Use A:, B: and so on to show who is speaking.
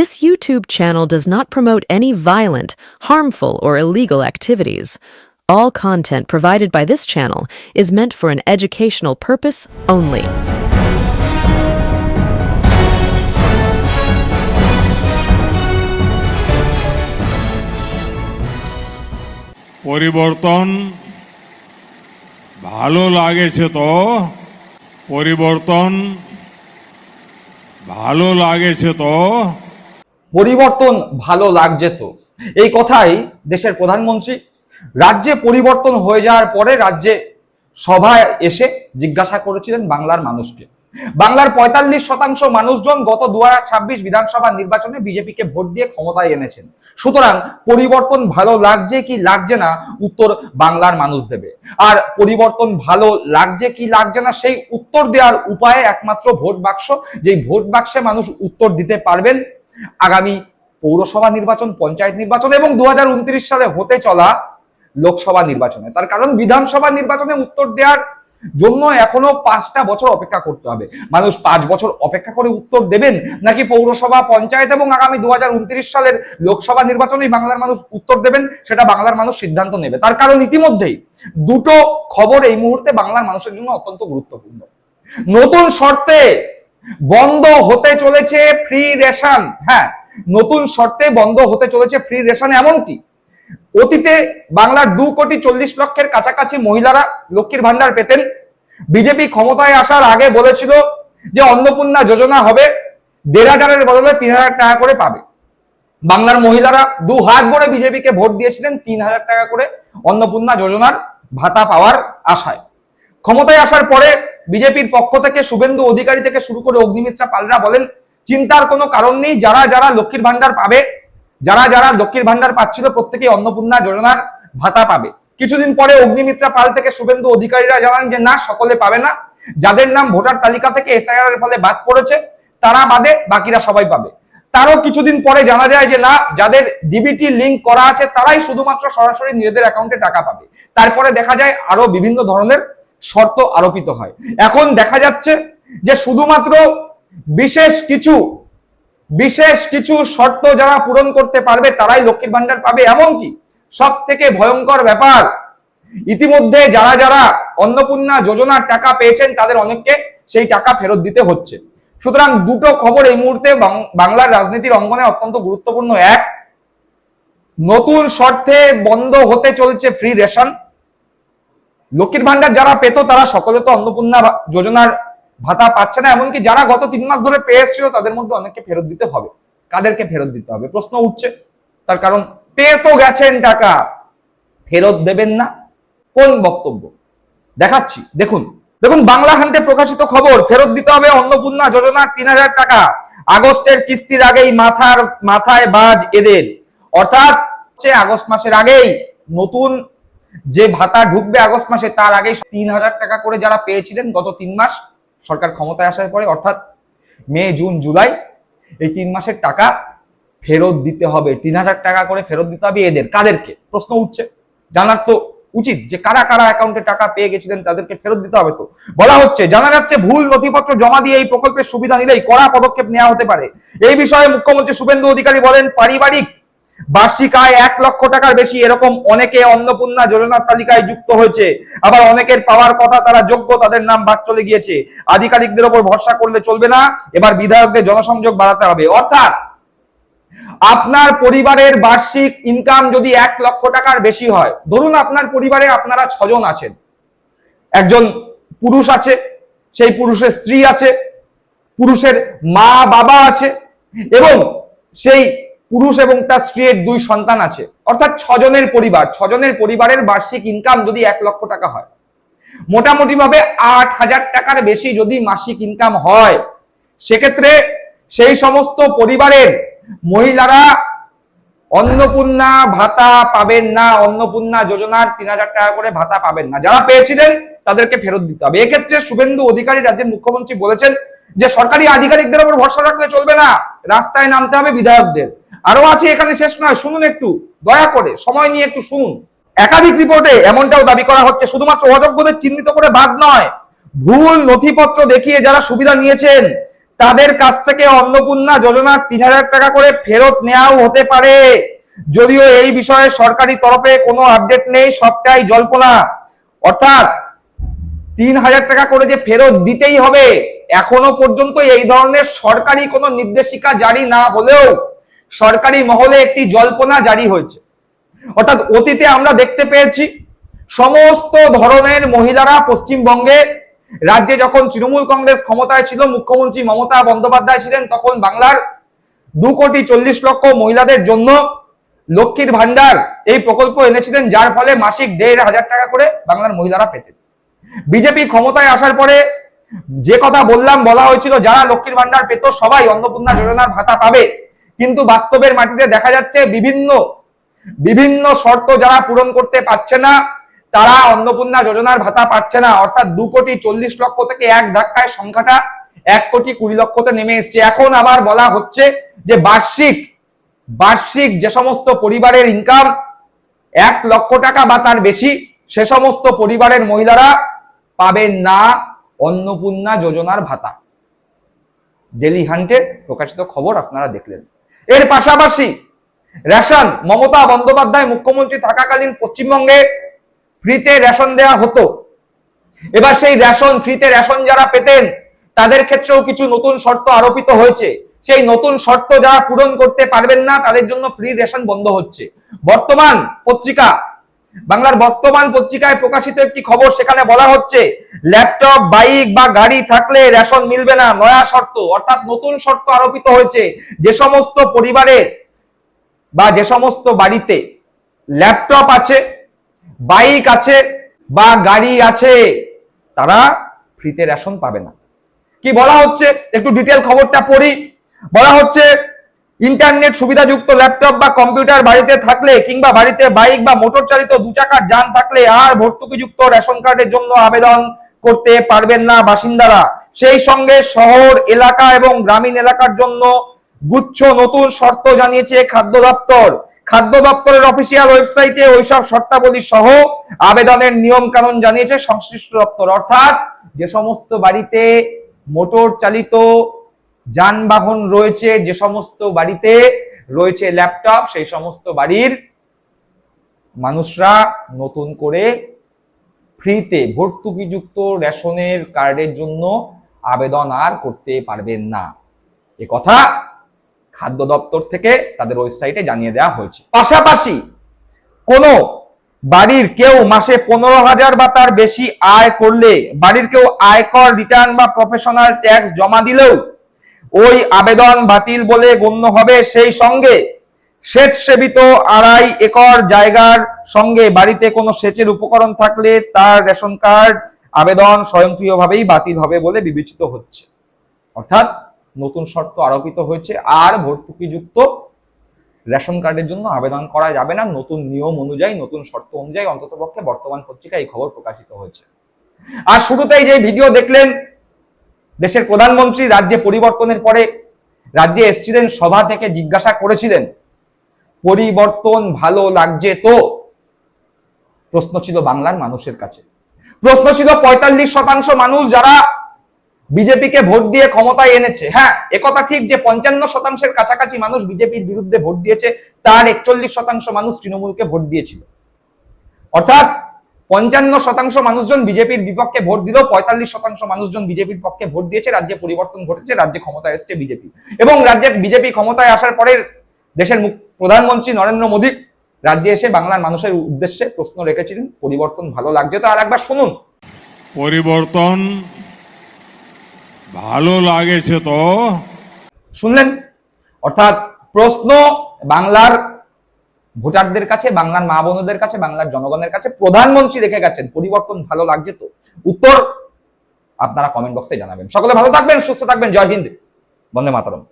A: This YouTube channel does not promote any violent, harmful, or illegal activities. All content provided by this channel is meant for an educational purpose only.
B: পরিবর্তন ভালো লাগেছে তো পরিবর্তন ভালো লাগেছে তো
C: পরিবর্তন ভালো লাগছে তো এই কথাই দেশের প্রধানমন্ত্রী রাজ্যে পরিবর্তন হয়ে যাওয়ার পরে রাজ্যে সভায় এসে জিজ্ঞাসা করেছিলেন বাংলার মানুষকে। বাংলার ৪৫% মানুষজন গত ২০২৬ বিধানসভা নির্বাচনে বিজেপিকে ভোট দিয়ে ক্ষমতায় এনেছেন। সুতরাং পরিবর্তন ভালো লাগছে কি লাগছে না উত্তর বাংলার মানুষ দেবে। আর পরিবর্তন ভালো লাগছে কি লাগছে না সেই উত্তর দেওয়ার উপায় একমাত্র ভোট বাক্স, যেই ভোট বাক্সে মানুষ উত্তর দিতে পারবেন আগামী পৌরসভা নির্বাচন, পঞ্চায়েত নির্বাচন এবং ২০২৯ সালে হতে চলা লোকসভা নির্বাচনে। তার কারণ বিধানসভা নির্বাচনে উত্তর দেওয়ার জন্য এখনো ৫টা বছর অপেক্ষা করতে হবে। মানুষ ৫ বছর অপেক্ষা করে উত্তর দেবেন নাকি পৌরসভা, পঞ্চায়েত এবং আগামী ২০২৯ সালের লোকসভা নির্বাচনেই বাংলার মানুষ উত্তর দেবেন, সেটা বাংলার মানুষ সিদ্ধান্ত নেবে। তার কারণ ইতিমধ্যেই দুটো খবর এই মুহূর্তে বাংলার মানুষের জন্য অত্যন্ত গুরুত্বপূর্ণ। নতুন শর্তে বন্ধ হতে চলেছে ফ্রি রেশন। হ্যাঁ, নতুন শর্তে বন্ধ হতে চলেছে ফ্রি রেশন। এমনকি অতীতে বাংলার ২,৪০,০০,০০০ কাছাকাছি মহিলারা লক্ষ্মীর ভান্ডার পেতেন। বিজেপি ক্ষমতায় আসার আগে বলেছিল যে অন্নপূর্ণা যোজনা হবে, ১,৫০০ বদলে ৩,০০০ টাকা করে পাবে। বাংলার মহিলারা দু হাত ভরে বিজেপিকে ভোট দিয়েছিলেন ৩,০০০ টাকা করে অন্নপূর্ণা যোজনার ভাতা পাওয়ার আশায়। ক্ষমতায় আসার পরে বিজেপির পক্ষ থেকে শুভেন্দু অধিকারী থেকে শুরু করে অগ্নিমিত্রা পালরা বলেন চিন্তার কোনো কারণ নেই, যারা যারা লক্ষ্মীর ভান্ডার পাবে, যারা যারা লক্ষ্মীর ভান্ডার পাচ্ছিল প্রত্যেকেই অন্নপূর্ণা যোজনার ভাতা পাবে। কিছুদিন পরে অগ্নিমিত্রা পাল থেকে শুভেন্দু অধিকারীরা জানান যে না, সকলে পাবে না, যাদের নাম ভোটার তালিকা থেকে এসআইআর এর ফলে বাদ পড়েছে তারা বাদে বাকিরা সবাই পাবে। তারও কিছুদিন পরে জানা যায় যে না, যাদের ডিবিটি লিংক করা আছে তারাই শুধুমাত্র সরাসরি নিজেদের অ্যাকাউন্টে টাকা পাবে। তারপরে দেখা যায় আরো বিভিন্ন ধরনের শর্ত আরোপিত হয়। এখন দেখা যাচ্ছে যে শুধুমাত্র বিশেষ কিছু শর্ত যারা পূরণ করতে পারবে তারাই লক্ষ্মীর ভান্ডার পাবে। এমনকি সব থেকে ভয়ঙ্কর ব্যাপার, ইতিমধ্যে যারা যারা অন্নপূর্ণা যোজনার টাকা পেয়েছেন তাদের অনেককে সেই টাকা ফেরত দিতে হচ্ছে। সুতরাং দুটো খবর এই মুহূর্তে বাংলার রাজনীতির অঙ্গনে অত্যন্ত গুরুত্বপূর্ণ। এক, নতুন শর্তে বন্ধ হতে চলেছে ফ্রি রেশন। লক্ষ্মীর ভান্ডার যারা পেত তারা সকলে তো অন্নপূর্ণা যোজনার ভাতা পাচ্ছে না, এমনকি যারা গত ৩ মাস ধরে পেয়ে এসেছিল তাদের মধ্যে অনেককে ফেরত দিতে হবে। কাদেরকে ফেরত দিতে হবে প্রশ্ন উঠছে। তার কারণ পেয়ে তো গেছেন টাকা, ফেরত দেবেন না, কোন বক্তব্য দেখাচ্ছি। দেখুন বাংলা হান্টে প্রকাশিত খবর, ফেরত দিতে হবে অন্নপূর্ণা যোজনার ৩,০০০ টাকা। আগস্টের কিস্তির আগেই মাথায় বাজ এদের। অর্থাৎ আগস্ট মাসের আগেই নতুন যে ভাতা ঢুকবে আগস্ট মাসে, তার আগেই ৩,০০০ টাকা করে যারা পেয়েছিলেন গত ৩ মাস সরকার ক্ষমতায় আসার পরে, অর্থাৎ মে, জুন, জুলাই, এই ৩ মাসের টাকা ফেরত দিতে হবে। ৩,০০০ টাকা করে ফেরত দিতে হবে এদের। কাদেরকে প্রশ্ন উঠছে, জানার তো উচিত যে কারা কারা অ্যাকাউন্টে টাকা পেয়ে গেছিলেন তাদেরকে ফেরত দিতে হবে। তো বলা হচ্ছে, জানা যাচ্ছে ভুল নথিপত্র জমা দিয়ে এই প্রকল্পের সুবিধা নিলেই কড়া পদক্ষেপ নেওয়া হতে পারে। এই বিষয়ে মুখ্যমন্ত্রী শুভেন্দু অধিকারী বলেন, পারিবারিক বার্ষিক আয় ১ লক্ষ টাকার বেশি এরকম অনেকে অন্নপূর্ণা যোজনার তালিকায় যুক্ত হয়েছে। আবার অনেকের পাওয়ার কথা, তারা যোগ্য, তাদের নাম বাদ চলে গিয়েছে। আধিকারিকদের উপর ভরসা করলে চলবে না, এবার বিধায়কদের জনসংযোগ বাড়াতে হবে। অর্থাৎ আপনার পরিবারের বার্ষিক ইনকাম যদি ১ লক্ষ টাকার বেশি হয়, ধরুন আপনার পরিবারে আপনারা ৬ জন আছেন, একজন পুরুষ আছে, সেই পুরুষের স্ত্রী আছে, পুরুষের মা বাবা আছে এবং সেই পুরুষ এবং তার স্ত্রীর ২ সন্তান আছে, অর্থাৎ ৬ জনের পরিবার। ৬ জনের পরিবারের বার্ষিক ইনকাম যদি ১ লক্ষ টাকা হয়, মোটামুটি ভাবে ৮,০০০ টাকার বেশি যদি মাসিক ইনকাম হয়, সেক্ষেত্রে সেই সমস্ত পরিবারের মহিলারা অন্নপূর্ণা ভাতা পাবেন না, অন্নপূর্ণা যোজনার ৩,০০০ টাকা করে ভাতা পাবেন না। যারা পেয়েছিলেন তাদেরকে ফেরত দিতে হবে। এক্ষেত্রে শুভেন্দু অধিকারী রাজ্যের মুখ্যমন্ত্রী বলেছেন যে সরকারি আধিকারিকদের উপর ভরসা রাখলে চলবে না, রাস্তায় নামতে হবে বিধায়কদের। আরো আছে, এখানে শেষ নয়, শুনুন একটু, দয়া করে সময় নিয়ে একটু শুনুন। একাধিক রিপোর্টে এমনটাও দাবি করা হচ্ছে, শুধুমাত্র অযোগ্যদের চিহ্নিত করে বাদ নয়, ভুল নথিপত্র দেখিয়ে যারা সুবিধা নিয়েছেন তাদের কাছ থেকে অন্নপূর্ণা যোজনা 3,000 টাকা করে ফেরত নেওয়াও হতে পারে। যদিও এই বিষয়ে সরকারি তরফে কোনো আপডেট নেই, সবটাই জল্পনা। অর্থাৎ 3,000 টাকা করে যে ফেরত দিতেই হবে, এখনো পর্যন্ত এই ধরনের সরকারি কোনো নির্দেশিকা জারি না হলেও সরকারি মহলে একটি জল্পনা জারি হয়েছে। অর্থাৎ অতীতে আমরা দেখতে পেয়েছি সমস্ত ধরনের মহিলারা পশ্চিমবঙ্গে, রাজ্যে যখন তৃণমূল কংগ্রেস ক্ষমতায় ছিল, মুখ্যমন্ত্রী মমতা বন্দ্যোপাধ্যায় ছিলেন, তখন বাংলার 2,40,00,000 মহিলাদের জন্য লক্ষ্মীর ভান্ডার এই প্রকল্প এনেছিলেন, যার ফলে মাসিক 1,500 টাকা করে বাংলার মহিলারা পেতেন। বিজেপি ক্ষমতায় আসার পরে যে কথা বলা হয়েছিল যারা লক্ষ্মীর ভান্ডার পেত সবাই অন্নপূর্ণা যোজনার ভাতা পাবে, কিন্তু বাস্তবের মাটিতে দেখা যাচ্ছে বিভিন্ন শর্ত যারা পূরণ করতে পারছে না তারা অন্নপূর্ণা যোজনার ভাতা পাচ্ছে না। অর্থাৎ 2,40,00,000 থেকে এক ধাক্কায় সংখ্যাটা 1,20,00,000 নেমে এসছে। এখন আবার বলা হচ্ছে যে বার্ষিক যে সমস্ত পরিবারের ইনকাম 1 লক্ষ টাকা বা তার বেশি, সে সমস্ত পরিবারের মহিলারা পাবেন না অন্নপূর্ণা যোজনার ভাতা। ডেলি হান্টে প্রকাশিত খবর আপনারা দেখলেন। এর পাশাপাশি রেশন, মমতা বন্দ্যোপাধ্যায় মুখ্যমন্ত্রী থাকাকালীন পশ্চিমবঙ্গে ফ্রিতে রেশন দেওয়া হতো। এবার সেই রেশন, ফ্রিতে রেশন যারা পেতেন তাদের ক্ষেত্রেও কিছু নতুন শর্ত আরোপিত হয়েছে। সেই নতুন শর্ত যারা পূরণ করতে পারবেন না তাদের জন্য ফ্রি রেশন বন্ধ হচ্ছে। বাংলার বর্তমান পত্রিকায় প্রকাশিত একটি খবর, সেখানে বলা হচ্ছে ল্যাপটপ, বাইক বা গাড়ি থাকলে রেশন মিলবে না, নয়া শর্ত। অর্থাৎ নতুন শর্ত আরোপিত হয়েছে। যে সমস্ত পরিবারে বা যে সমস্ত বাড়িতে ল্যাপটপ আছে, বাইক আছে বা গাড়ি আছে, তারা ফ্রিতে রেশন পাবে না। কি বলা হচ্ছে একটু ডিটেল খবরটা পড়ি। বলা হচ্ছে ইন্টারনেট সুবিধাযুক্ত ল্যাপটপ বা কম্পিউটার বাড়িতে থাকলে কিংবা বাড়িতে বাইক বা মোটর চালিত 2 চাকার যান থাকলে আর ভর্তুকিযুক্ত রেশন কার্ডের জন্য আবেদন করতে পারবেন না বাসিন্দারা। সেই সঙ্গে শহর এলাকা এবং গ্রামীণ এলাকার জন্য গুচ্ছ নতুন শর্ত জানিয়েছে খাদ্য দপ্তর। খাদ্য দপ্তরের অফিসিয়াল ওয়েবসাইটে ওইসব শর্তাবলী সহ আবেদনের নিয়ম কানুন জানিয়েছে সংশ্লিষ্ট দপ্তর। অর্থাৎ যে সমস্ত বাড়িতে মোটর চালিত যানবাহন রয়েছে, যে সমস্ত বাড়িতে রয়েছে ল্যাপটপ, সেই সমস্ত বাড়ির মানুষরা নতুন করে ফ্রিতে ভর্তুকিযুক্ত রেশনের কার্ডের জন্য আবেদন আর করতে পারবেন না। এ কথা খাদ্য দপ্তর থেকে তাদের ওয়েবসাইটে জানিয়ে দেওয়া হয়েছে। পাশাপাশি কোন বাড়ির কেউ মাসে 15,000 বা তার বেশি আয় করলে বাড়ির কেউ আয়কর রিটার্ন বা প্রফেশনাল ট্যাক্স জমা দিলেও ওই আবেদন বাতিল বলে গণ্য হবে। সেই সঙ্গে সেচ সেবিত 2.5 একর জায়গার সঙ্গে বাড়িতে কোনো সেচের উপকরণ থাকলে তার রেশন কার্ড আবেদন স্বয়ংক্রিয়ভাবেই বাতিল হবে বলে বিবেচিত হচ্ছে। অর্থাৎ নতুন শর্ত আরোপিত হয়েছে, আর ভর্তুকিযুক্ত রেশন কার্ডের জন্য আবেদন করা যাবে না। নতুন নিয়ম অনুযায়ী, নতুন শর্ত অনুযায়ী অন্ততপক্ষে বর্তমান পত্রিকায় এই খবর প্রকাশিত হয়েছে। আর শুরুতেই যে ভিডিও দেখলেন, দেশের প্রধানমন্ত্রী রাজ্যে পরিবর্তনের পরে রাজ্যে এসেছিলেন, সভা থেকে জিজ্ঞাসা করেছিলেন পরিবর্তন ভালো লাগছে তো? প্রশ্ন ছিল বাংলার মানুষের কাছে। প্রশ্ন ছিল 45% মানুষ যারা বিজেপিকে ভোট দিয়ে ক্ষমতায় এনেছে। হ্যাঁ, একথা ঠিক যে 55%-এর কাছাকাছি মানুষ বিজেপির বিরুদ্ধে ভোট দিয়েছে, তার 41% মানুষ তৃণমূলকে ভোট দিয়েছিল। অর্থাৎ 55% মানুষজন বিজেপির বিপক্ষে ভোট দিলেও 45% মানুষজন বিজেপির পক্ষে ভোট দিয়েছে। রাজ্যে পরিবর্তন ঘটেছে, রাজ্যে ক্ষমতায় এসেছে বিজেপি। এবং রাজ্যে বিজেপি ক্ষমতায় আসার পরে দেশের প্রধানমন্ত্রী নরেন্দ্র মোদী রাজ্যে এসে বাংলার মানুষের উদ্দেশ্যে প্রশ্ন রেখেছিলেন পরিবর্তন ভালো লাগছে তো? আর একবার শুনুন।
B: পরিবর্তন ভালো লাগেছে তো?
C: শুনলেন? অর্থাৎ প্রশ্ন বাংলার ভোটারদের কাছে, বাংলার মা বোনদের কাছে, বাংলার জনগণের কাছে প্রধানমন্ত্রী রেখে গেছেন পরিবর্তন ভালো লাগছে তো? উত্তর আপনারা কমেন্ট বক্সে জানাবেন। সকলে ভালো থাকবেন, সুস্থ থাকবেন। জয় হিন্দ, বন্দে মাতরম।